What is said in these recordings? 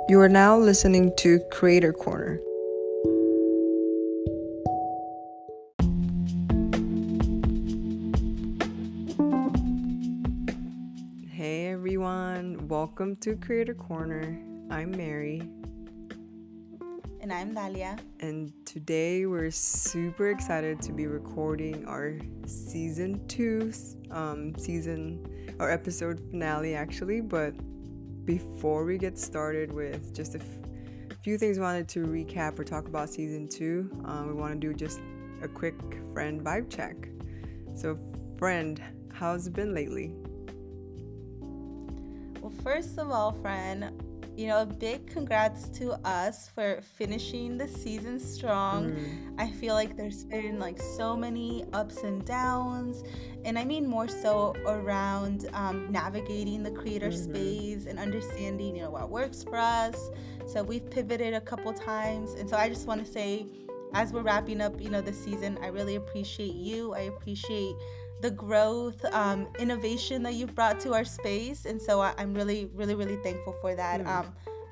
You are now listening to Creator Corner. Hey everyone, welcome to Creator Corner. I'm Mary. And I'm Dalia. And today we're super excited to be recording our season 2 episode finale actually. But before we get started with just a few things we wanted to recap or talk about season 2, we want to do just a quick friend vibe check. So friend, how's it been lately? Well, first of all, friend, a big congrats to us for finishing the season strong. I feel like there's been like so many ups and downs, and I mean more so around navigating the creator space and understanding, what works for us. So we've pivoted a couple times, and so I just want to say, as we're wrapping up, the season, I really appreciate you. I appreciate the growth, innovation that you've brought to our space, and so I'm really, really, really thankful for that.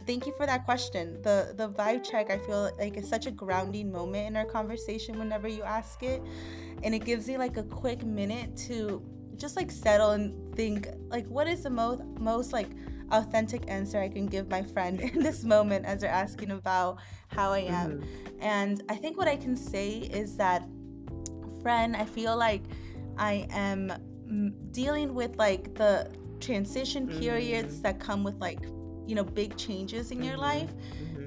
Thank you for that question. The vibe check, I feel like, is such a grounding moment in our conversation whenever you ask it, and it gives you like a quick minute to just like settle and think like, what is the most like authentic answer I can give my friend in this moment as they're asking about how I am. And I think what I can say is that, friend, I feel like I am dealing with like the transition periods that come with like, big changes in your life.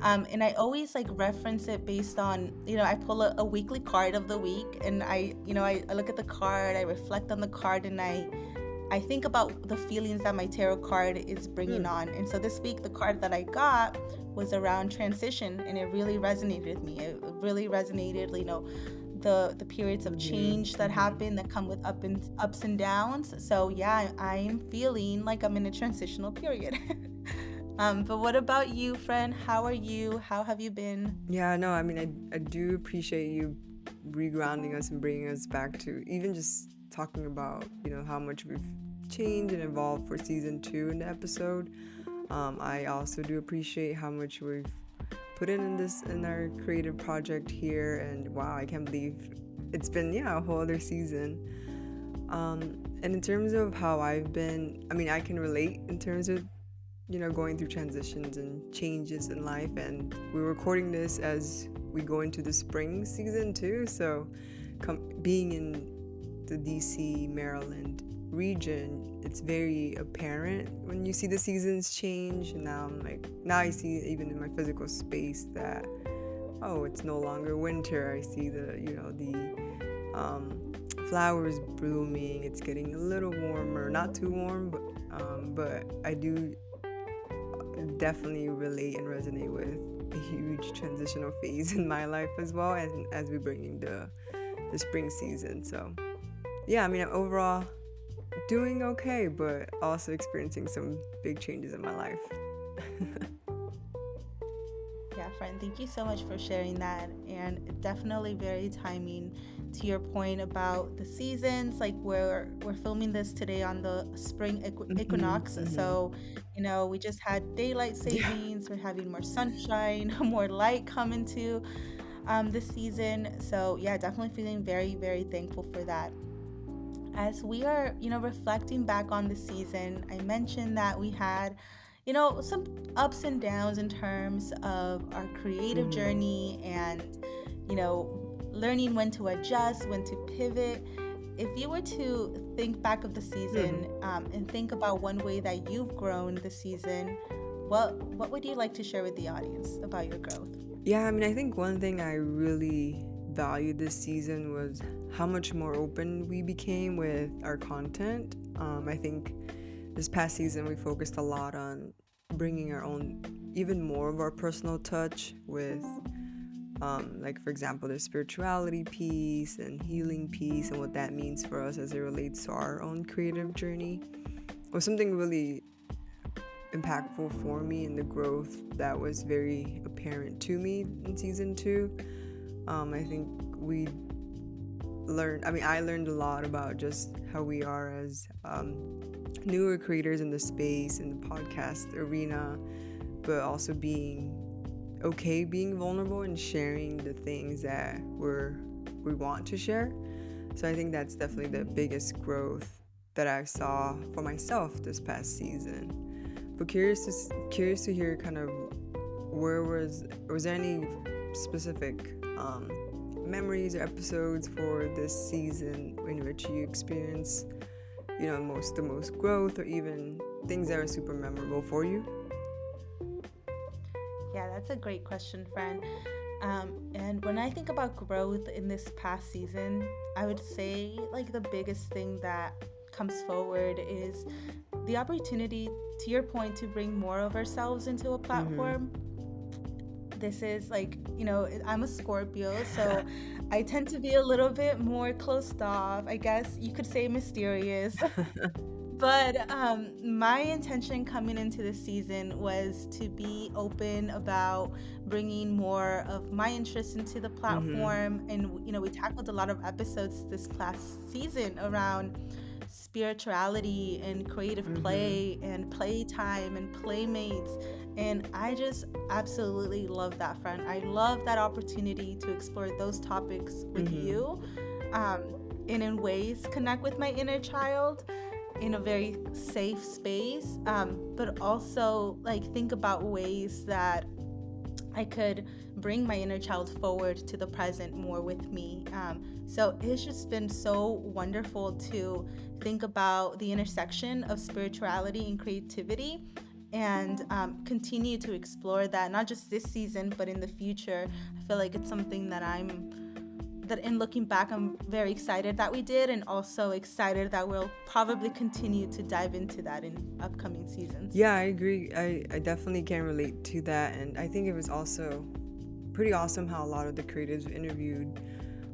And I always like reference it based on, I pull a weekly card of the week, and I look at the card, I reflect on the card, and I think about the feelings that my tarot card is bringing on. And so this week, the card that I got was around transition, and it really resonated with me. It really resonated, the periods of change that happen, that come with ups and downs. So yeah, I'm feeling like I'm in a transitional period. But what about you, friend? How are you? How have you been? Yeah, no, I mean, I do appreciate you regrounding us and bringing us back to even just talking about, how much we've changed and evolved for season 2 in the episode. I also do appreciate how much we've put in our creative project here, and wow, I can't believe it's been a whole other season. And in terms of how I've been, I mean, I can relate in terms of going through transitions and changes in life, and we're recording this as we go into the spring season too, so being in the DC, Maryland region, it's very apparent when you see the seasons change. And now I see even in my physical space that, oh, it's no longer winter. I see the flowers blooming. It's getting a little warmer, not too warm, but I do definitely relate and resonate with a huge transitional phase in my life as well, and as we're bringing the spring season. So yeah, I mean, I'm overall doing okay, but also experiencing some big changes in my life. Yeah, friend, thank you so much for sharing that. And definitely very timing to your point about the seasons. Like we're filming this today on the spring equinox. So, we just had daylight savings. We're having more sunshine, more light coming to this season. So yeah, definitely feeling very, very thankful for that. As we are, reflecting back on the season, I mentioned that we had, some ups and downs in terms of our creative journey, and, learning when to adjust, when to pivot. If you were to think back of the season, and think about one way that you've grown this season, what would you like to share with the audience about your growth? Yeah, I mean, I think one thing I really valued this season was how much more open we became with our content. I think this past season we focused a lot on bringing our own, even more of our personal touch with, like for example, the spirituality piece and healing piece, and what that means for us as it relates to our own creative journey. It was something really impactful for me, and the growth that was very apparent to me in season 2. I think I learned a lot about just how we are as newer creators in the space, in the podcast arena, but also being okay being vulnerable and sharing the things that we want to share. So I think that's definitely the biggest growth that I saw for myself this past season. But curious to hear kind of where was there any specific memories or episodes for this season in which you experienced, the most growth, or even things that are super memorable for you? Yeah, that's a great question, friend. And when I think about growth in this past season, I would say like the biggest thing that comes forward is the opportunity, to your point, to bring more of ourselves into a Mm-hmm. platform. This is like, I'm a Scorpio, so I tend to be a little bit more closed off. I guess you could say mysterious. But my intention coming into this season was to be open about bringing more of my interests into the Mm-hmm. platform. And, we tackled a lot of episodes this last season around spirituality and creative Mm-hmm. play and playtime and playmates. And I just absolutely love that, friend. I love that opportunity to explore those topics with Mm-hmm. you, um, and in ways connect with my inner child in a very safe space, but also like think about ways that I could bring my inner child forward to the present more with me. So it's just been so wonderful to think about the intersection of spirituality and creativity, and continue to explore that, not just this season, but in the future. I feel like it's something that in looking back, I'm very excited that we did, and also excited that we'll probably continue to dive into that in upcoming seasons. Yeah, I agree. I definitely can relate to that. And I think it was also pretty awesome how a lot of the creatives interviewed,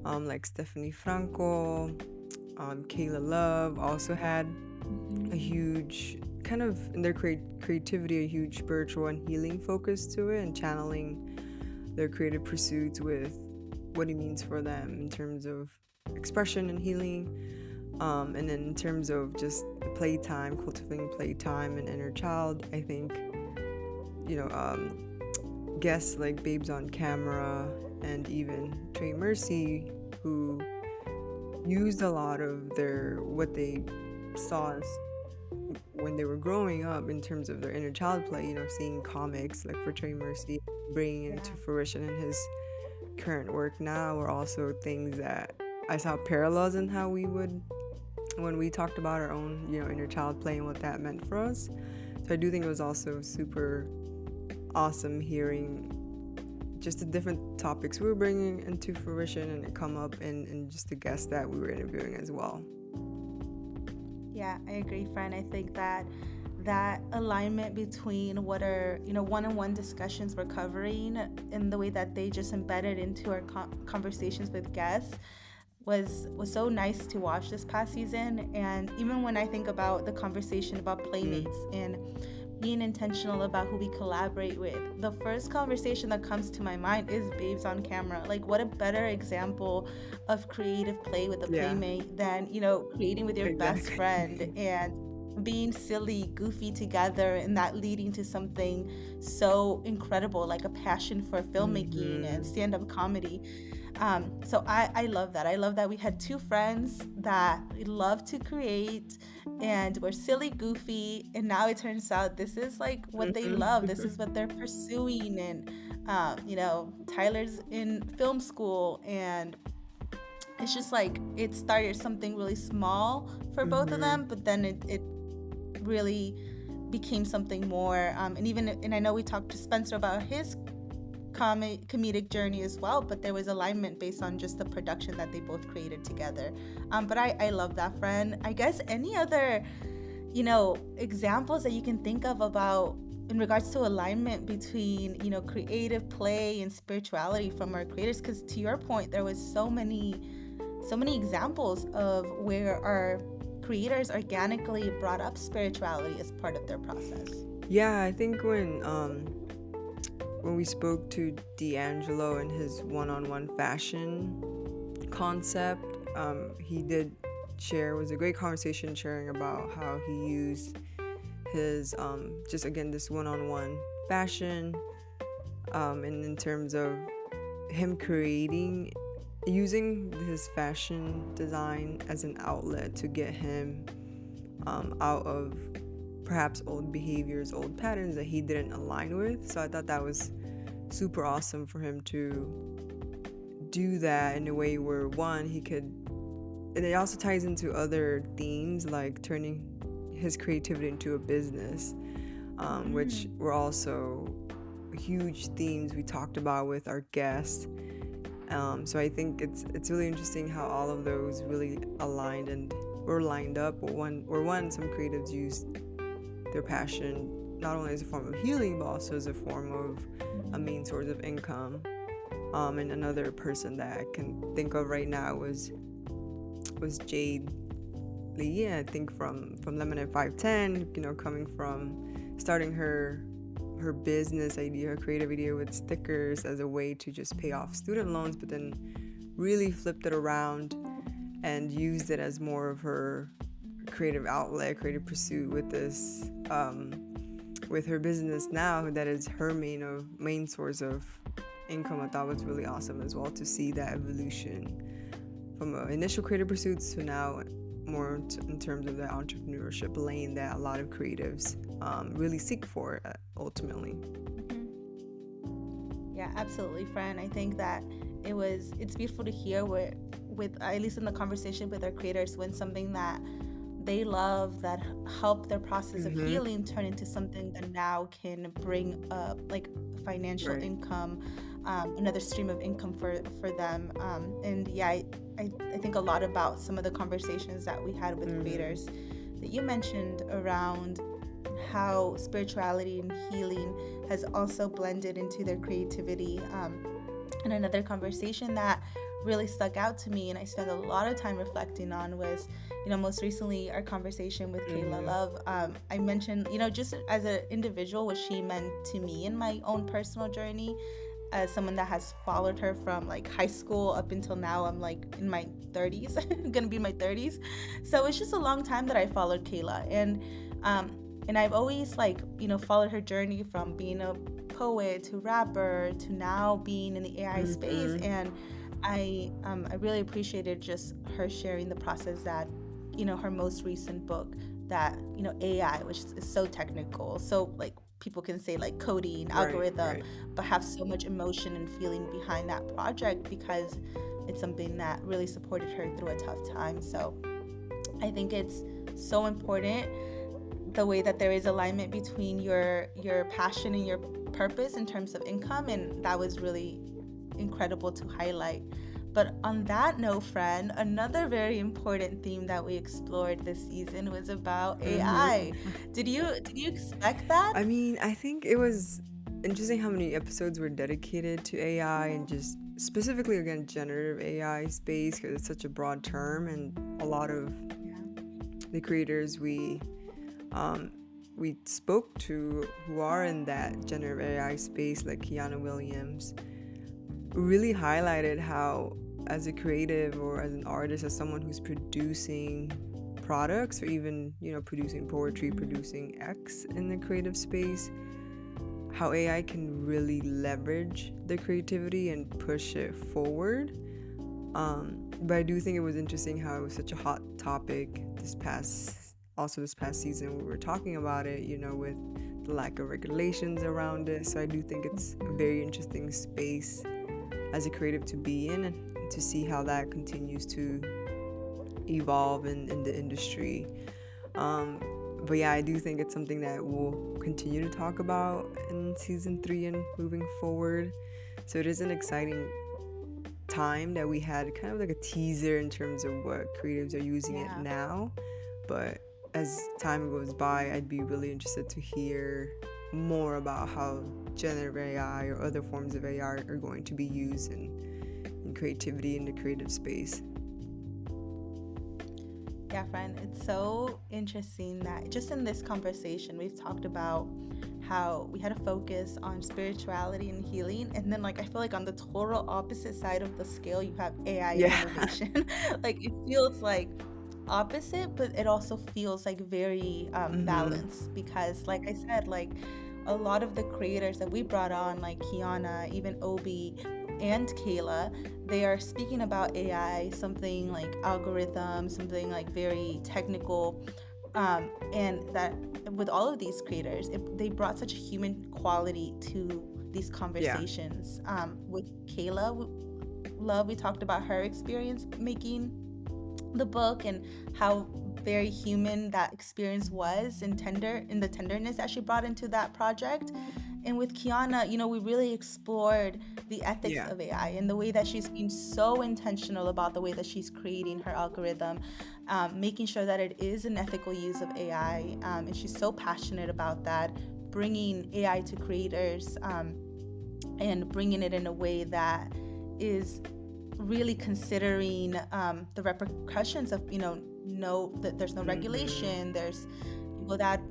like Stephanie Franco, Kayla Love, also had a Mm-hmm. huge kind of in their creativity, a huge spiritual and healing focus to it, and channeling their creative pursuits with what it means for them in terms of expression and healing. And then in terms of just playtime, cultivating playtime and inner child, I think, you know, guests like Babes on Camera and even Trey Mercy, who used a lot of what they saw as when they were growing up in terms of their inner child play, seeing comics like for Trey Mercy, bringing it Yeah. into fruition in his current work now, were also things that I saw parallels in how we would when we talked about our own, inner child play and what that meant for us. So I do think it was also super awesome hearing just the different topics we were bringing into fruition and it come up in just the guests that we were interviewing as well. Yeah, I agree, friend. I think that alignment between what are one-on-one discussions we're covering and the way that they just embedded into our conversations with guests was so nice to watch this past season. And even when I think about the conversation about Mm. playmates and being intentional about who we collaborate with, the first conversation that comes to my mind is Babes on Camera. Like, what a better example of creative play with a Yeah, playmate than creating with your best friend exactly. and being silly, goofy together, and that leading to something so incredible, like a passion for filmmaking and Mm-hmm. stand-up comedy. So I love that. I love that we had two friends that love to create and were silly, goofy, and now it turns out this is like what they love. This is what they're pursuing, and Tyler's in film school, and it's just like it started something really small for both of Mm-hmm. them, but then it really became something more. And I know we talked to Spencer about his comedic journey as well, but there was alignment based on just the production that they both created together. But I love that, friend. I guess any other examples that you can think of about in regards to alignment between creative play and spirituality from our creators, because to your point, there was so many examples of where our creators organically brought up spirituality as part of their process. Yeah, I think when we spoke to D'Angelo and his one-on-one fashion concept, he did share, it was a great conversation sharing about how he used his just again this one-on-one fashion, and in terms of him creating, using his fashion design as an outlet to get him out of perhaps old behaviors, old patterns that he didn't align with. So I thought that was super awesome for him to do that in a way where, one, he could, and it also ties into other themes like turning his creativity into a business, which were also huge themes we talked about with our guest. So I think it's really interesting how all of those really aligned and were lined up. Or one, some creatives used their passion not only as a form of healing, but also as a form of a main source of income. And another person that I can think of right now was Jade Lee, I think from Lemon and 510, coming from starting her business idea, her creative idea with stickers as a way to just pay off student loans, but then really flipped it around and used it as more of her creative outlet, creative pursuit with this, with her business now that is her main source of income. I thought was really awesome as well to see that evolution from initial creative pursuits to now more in terms of the entrepreneurship lane that a lot of creatives really seek for ultimately. Yeah, absolutely, friend. I think that it's beautiful to hear with at least in the conversation with our creators, when something that they love that help their process of healing turn into something that now can bring like financial income, another stream of income for them. And yeah, I think a lot about some of the conversations that we had with creators that you mentioned around how spirituality and healing has also blended into their creativity. And another conversation that really stuck out to me and I spent a lot of time reflecting on was, most recently our conversation with Kayla Love. I mentioned, just as an individual, what she meant to me in my own personal journey as someone that has followed her from like high school up until now. I'm like in my 30s, gonna be in my 30s. So it's just a long time that I followed Kayla. And I've always followed her journey from being a poet to rapper to now being in the AI space. And I really appreciated just her sharing the process that, her most recent book that, AI, which is so technical, so like people can say like coding, algorithm, but have so much emotion and feeling behind that project because it's something that really supported her through a tough time. So I think it's so important the way that there is alignment between your passion and your purpose in terms of income, and that was really incredible to highlight. But on that note, friend, another very important theme that we explored this season was about AI. Did you expect that? I mean, I think it was interesting how many episodes were dedicated to AI and just specifically, again, generative AI space, because it's such a broad term, and a lot of the creators we spoke to who are in that generative AI space, like Kiana Williams, really highlighted how, as a creative or as an artist, as someone who's producing products or even, producing poetry, producing X in the creative space, how AI can really leverage the creativity and push it forward. But I do think it was interesting how it was such a hot topic this past season. We were talking about it, with the lack of regulations around it. So I do think it's a very interesting space as a creative to be in, and to see how that continues to evolve in the industry. But yeah, I do think it's something that we'll continue to talk about in season 3 and moving forward. So it is an exciting time that we had kind of like a teaser in terms of what creatives are using it now. But as time goes by, I'd be really interested to hear more about how generative AI or other forms of AI are going to be used in creativity in the creative space. Yeah, friend, it's so interesting that just in this conversation we've talked about how we had a focus on spirituality and healing, and then I feel like on the total opposite side of the scale you have AI and innovation. It feels like opposite, but it also feels like very Mm-hmm. balanced, because like I said, like a lot of the creators that we brought on, like Kiana, even Obi, and Kayla, they are speaking about AI, something like algorithm, something like very technical, and that with all of these creators, they brought such a human quality to these Yeah. conversations. With Kayla, Love, we talked about her experience making the book and how very human that experience was, and tender in the tenderness that she brought into that project. And with Kiana, we really explored the ethics Yeah. of AI and the way that she's being so intentional about the way that she's creating her algorithm, making sure that it is an ethical use of AI. And she's so passionate about that, bringing AI to creators, and bringing it in a way that is really considering the repercussions of, no, that there's no Mm-hmm. regulation, there's people that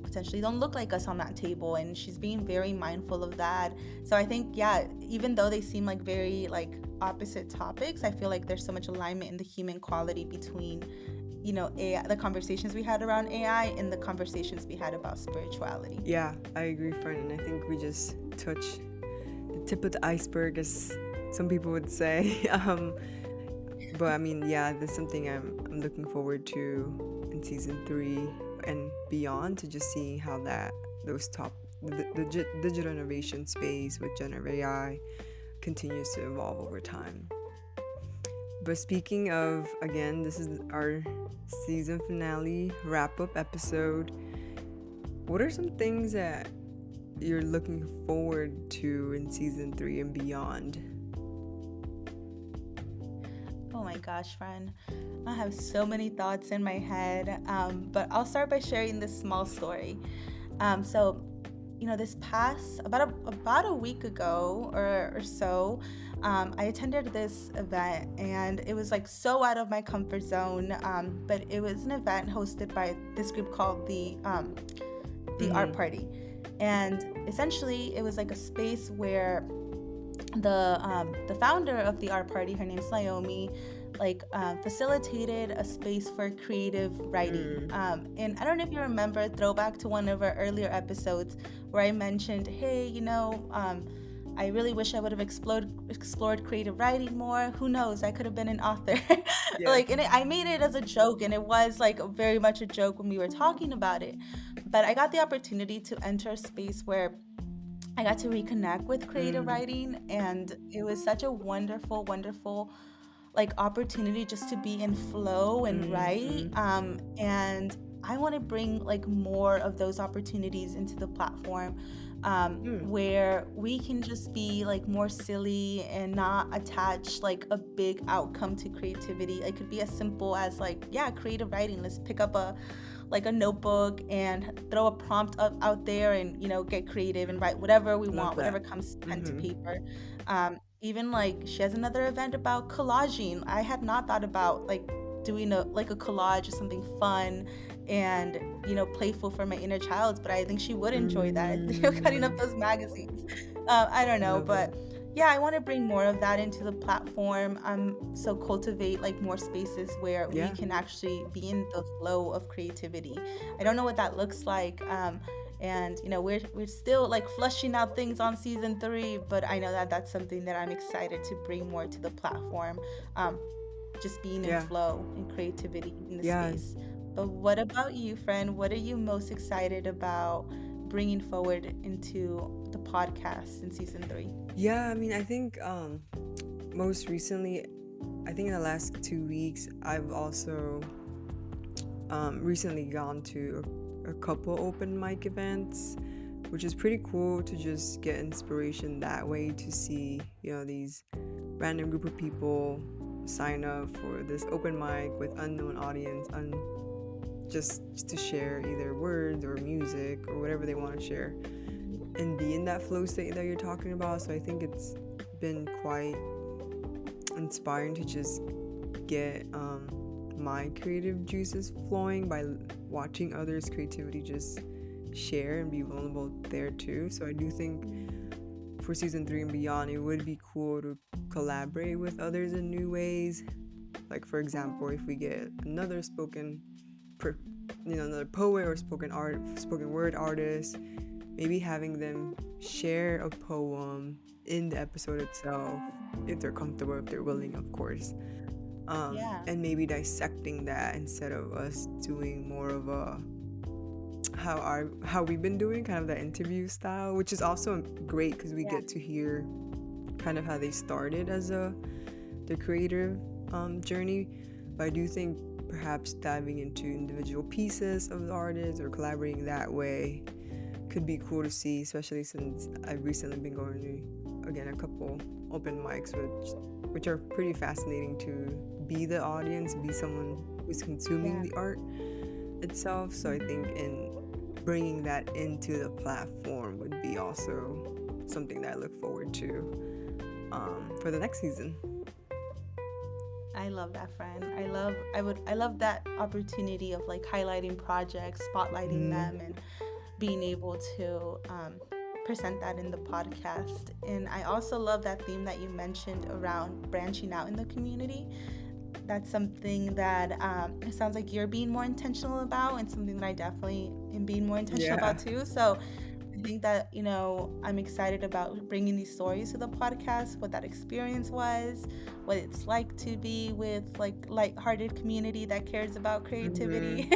potentially don't look like us on that table, and she's being very mindful of that. So I think, yeah, even though they seem like very like opposite topics, I feel like there's so much alignment in the human quality between AI, the conversations we had around AI, and the conversations we had about spirituality. Yeah, I agree, friend. And I think we just touched the tip of the iceberg, as some people would say. But I mean, yeah, that's something I'm looking forward to in season three and beyond, to just seeing how that those top the digital innovation space with generative AI continues to evolve over time. But speaking of, again, this is our season finale wrap up episode. What are some things that you're looking forward to in season three and beyond? Oh my gosh, friend. I have so many thoughts in my head, but I'll start by sharing this small story. So, this past about a week ago or so, I attended this event, and it was like so out of my comfort zone. But it was an event hosted by this group called the Art Mm-hmm. Party, and essentially it was like a space where the founder of the art party, her name's Naomi, like facilitated a space for creative writing. Mm. And I don't know if you remember, throwback to one of our earlier episodes where I mentioned, hey, I really wish I would have explored creative writing more. Who knows? I could have been an author. Yeah. Like, and I made it as a joke, and it was like very much a joke when we were talking about it. But I got the opportunity to enter a space where I got to reconnect with creative Mm. writing, and it was such a wonderful, wonderful like opportunity just to be in flow and write. Mm-hmm. And I want to bring like more of those opportunities into the platform, Mm. where we can just be like more silly and not attach like a big outcome to creativity. It could be as simple as like, yeah, creative writing. Let's pick up a notebook and throw a prompt out there, and get creative and write whatever we Love want, that. whatever comes pen to Mm-hmm. paper. Even like she has another event about collaging. I had not thought about like doing a collage or something fun and playful for my inner child, but I think she would enjoy that. Cutting up Mm. those magazines. I don't know, Love it. but yeah, I want to bring more of that into the platform. So cultivate like more spaces where we Yeah. can actually be in the flow of creativity. I don't know what that looks like. And we're still like flushing out things on season three, but I know that that's something that I'm excited to bring more to the platform. Um, just being in Yeah. flow and creativity in the Yeah. space. But what about you, friend? What are you most excited about bringing forward into the podcast in season three? Yeah. I mean, I think most recently, I think in the last 2 weeks, I've also recently gone to a couple open mic events, which is pretty cool to just get inspiration that way, to see, these random group of people sign up for this open mic with unknown audience, just to share either words or music or whatever they want to share, and be in that flow state that you're talking about. So I think it's been quite inspiring to just get my creative juices flowing by watching others' creativity just share and be vulnerable there too. So I do think for season three and beyond, it would be cool to collaborate with others in new ways, Like, for example, if we get another another poet or spoken word artist, maybe having them share a poem in the episode itself, if they're comfortable, if they're willing, of course. Yeah. And maybe dissecting that instead of us doing more of a how we've been doing, kind of that interview style, which is also great because we Yeah. get to hear kind of how they started as the creative journey. But I do think perhaps diving into individual pieces of the artist or collaborating that way could be cool to see, especially since I've recently been going to, again, a couple open mics, which are pretty fascinating to be the audience, be someone who's consuming Yeah. the art itself. So I think in bringing that into the platform would be also something that I look forward to for the next season. I love that, friend. I love that opportunity of like highlighting projects, spotlighting them, and being able to present that in the podcast. And I also love that theme that you mentioned around branching out in the community. That's something that it sounds like you're being more intentional about, and something that I definitely am being more intentional Yeah. about too. So I think that, I'm excited about bringing these stories to the podcast, what that experience was, what it's like to be with like lighthearted community that cares about creativity,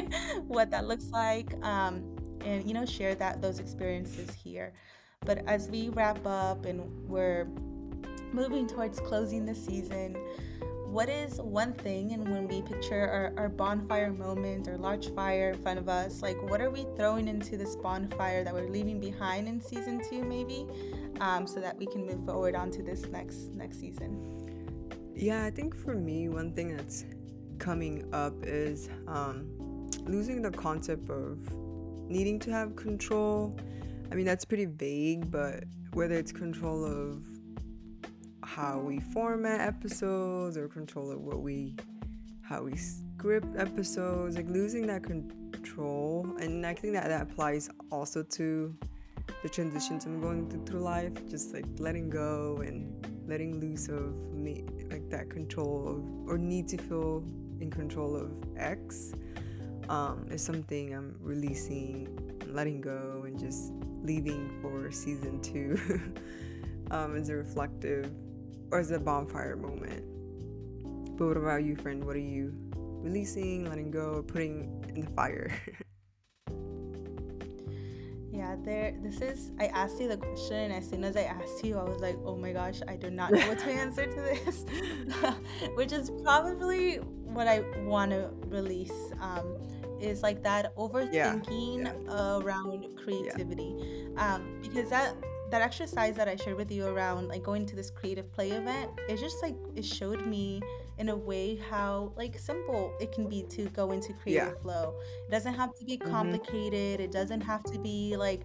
what that looks like, and share those experiences here. But as we wrap up and we're moving towards closing the season, what is one thing, and when we picture our bonfire moment or large fire in front of us, like what are we throwing into this bonfire that we're leaving behind in season 2 maybe, so that we can move forward onto this next season? Yeah, I think for me, one thing that's coming up is losing the concept of needing to have control. I mean, that's pretty vague, but whether it's control of how we format episodes or control of how we script episodes, like losing that control. And I think that applies also to the transitions I'm going through life, just like letting go and letting loose of me, like that control of, or need to feel in control of X, is something I'm releasing, letting go, and just leaving for season 2 as a reflective or as a bonfire moment. But what about you, friend? What are you releasing, letting go, or putting in the fire? Yeah, I asked you the question, and as soon as I asked you, I was like, oh my gosh, I do not know what to answer to this, which is probably what I want to release, is like that Yeah, overthinking around yeah. creativity, because that exercise that I shared with you around like going to this creative play event, it just like it showed me in a way how like simple it can be to go into Yeah. creative flow. It doesn't have to be Mm-hmm. complicated. It doesn't have to be like,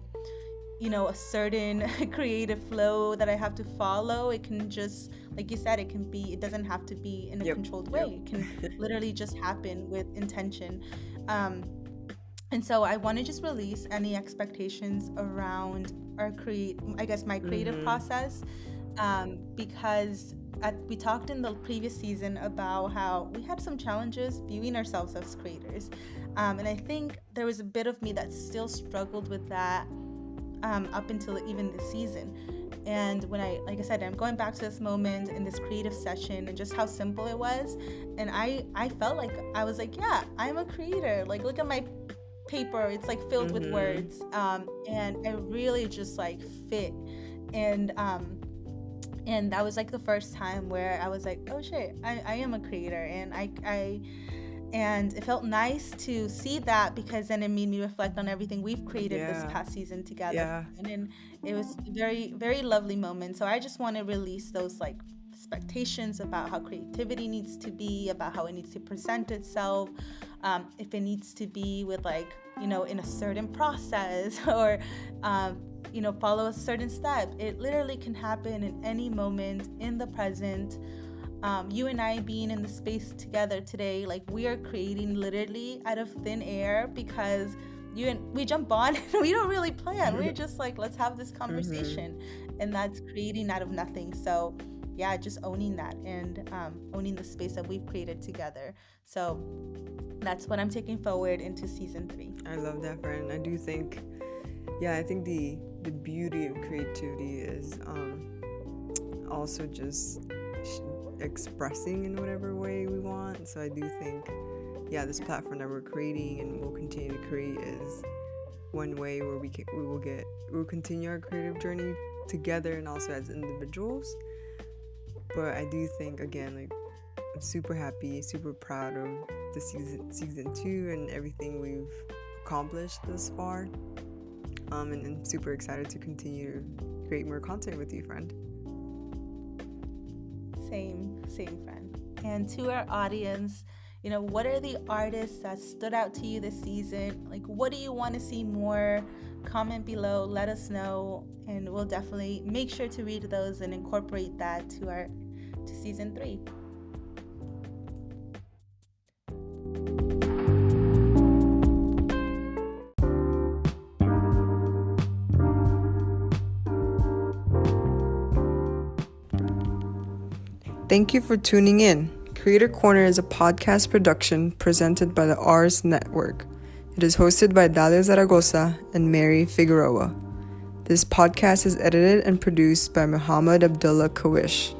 a certain creative flow that I have to follow. It can just, like you said, it doesn't have to be in a Yep. controlled Yep. way. It can literally just happen with intention. Um, and so I want to just release any expectations around my creative Mm-hmm. process, because we talked in the previous season about how we had some challenges viewing ourselves as creators, and I think there was a bit of me that still struggled with that, up until even this season. And when like I said, I'm going back to this moment in this creative session and just how simple it was, and I felt like I was like, yeah, I'm a creator. Like, look at my paper, it's like filled with Mm-hmm. words, and it really just like fit. And that was like the first time where I was like, oh shit, I am a creator, and and it felt nice to see that, because then it made me reflect on everything we've created this Yeah. past season together. Yeah. And it was a very, very lovely moment. So I just want to release those like expectations about how creativity needs to be, about how it needs to present itself, if it needs to be with like, in a certain process, or follow a certain step. It literally can happen in any moment in the present. You and I being in the space together today, like we are creating literally out of thin air, because we jump on and we don't really plan. We're just like, let's have this Mm-hmm. conversation, and that's creating out of nothing. So yeah, just owning that and owning the space that we've created together. So that's what I'm taking forward into season 3. I love that, friend. I do think, yeah, I think the beauty of creativity is also just expressing in whatever way we want. So I do think, yeah, this platform that we're creating and will continue to create is one way where we'll continue our creative journey together and also as individuals. But I do think, again, like, I'm super happy, super proud of the season 2 and everything we've accomplished thus far. And super excited to continue to create more content with you, friend. Same, friend. And to our audience, what are the artists that stood out to you this season? Like, what do you want to see more? Comment below, let us know, and we'll definitely make sure to read those and incorporate that to season 3. Thank you for tuning in. Creator Corner is a podcast production presented by the Ars Network. It is hosted by Dalia and Mary Figueroa. This podcast is edited and produced by Muhammad Abdullah Kawish.